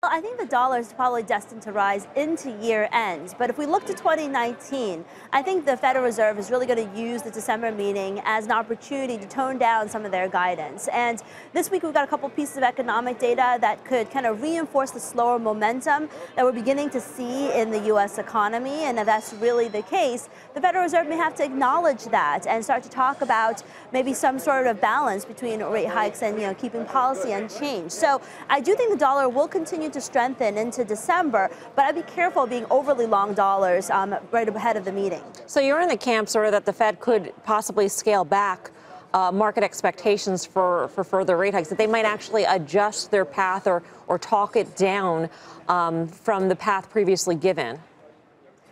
I think the dollar is probably destined to rise into year end. But if we look to 2019, I think the Federal Reserve is really going to use the December meeting as an opportunity to tone down some of their guidance. And this week we've got a couple pieces of economic data that could kind of reinforce the slower momentum that we're beginning to see in the U.S. economy. And if that's really the case, the Federal Reserve may have to acknowledge that and start to talk about maybe some sort of balance between rate hikes and keeping policy unchanged. So I do think the dollar will continue to strengthen into December, but I'd be careful being overly long dollars right ahead of the meeting. So you're in the camp sort of that the Fed could possibly scale back market expectations for further rate hikes, that they might actually adjust their path or talk it down from the path previously given.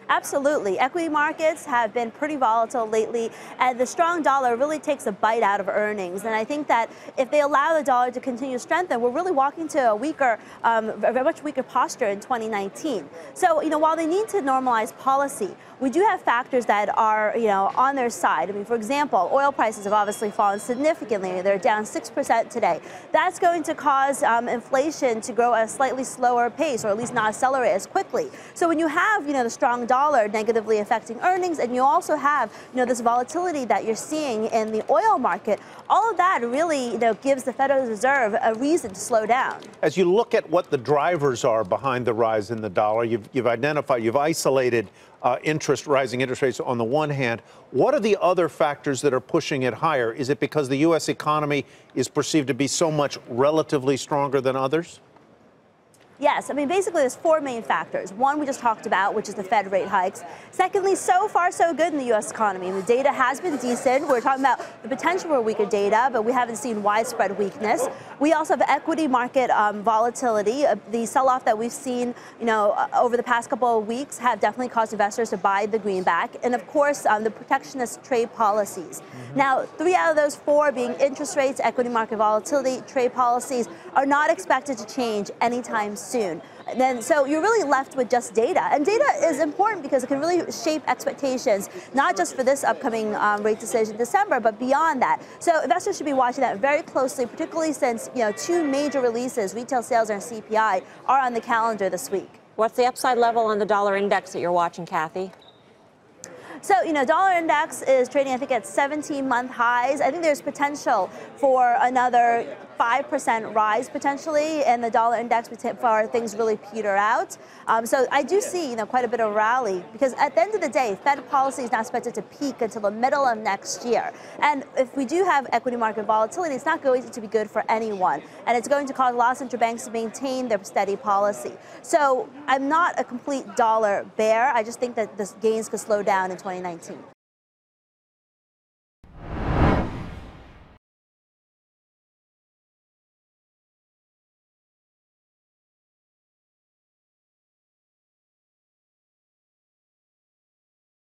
Absolutely. Equity markets have been pretty volatile lately, and the strong dollar really takes a bite out of earnings. And I think that if they allow the dollar to continue to strengthen, we're really walking to a weaker, a much weaker posture in 2019. So, while they need to normalize policy, we do have factors that are, on their side. I mean, for example, oil prices have obviously fallen significantly. They're down 6% today. That's going to cause inflation to grow at a slightly slower pace, or at least not accelerate as quickly. So when you have, the strong dollar negatively affecting earnings, and you also have, this volatility that you're seeing in the oil market, all of that really, gives the Federal Reserve a reason to slow down. As you look at what the drivers are behind the rise in the dollar, you've isolated rising interest rates on the one hand. What are the other factors that are pushing it higher? Is it because the U.S. economy is perceived to be so much relatively stronger than others? Yes, I mean, basically there's four main factors. One we just talked about, which is the Fed rate hikes. Secondly, so far so good in the U.S. economy. The data has been decent. We're talking about the potential for weaker data, but we haven't seen widespread weakness. We also have equity market volatility. The sell-off that we've seen, over the past couple of weeks have definitely caused investors to buy the greenback. And of course, the protectionist trade policies. Now, 3 out of those 4 being interest rates, equity market volatility, trade policies are not expected to change anytime soon. So you're really left with just data. And data is important because it can really shape expectations, not just for this upcoming rate decision in December, but beyond that. So investors should be watching that very closely, particularly since 2 major releases, retail sales and CPI, are on the calendar this week. What's the upside level on the dollar index that you're watching, Kathy? So, dollar index is trading, I think, at 17-month highs. I think there's potential for another 5% rise potentially in the dollar index before things really peter out. So I do see, quite a bit of rally because at the end of the day, Fed policy is not expected to peak until the middle of next year. And if we do have equity market volatility, it's not going to be good for anyone. And it's going to cause a lot of central banks to maintain their steady policy. So I'm not a complete dollar bear. I just think that the gains could slow down in 2019.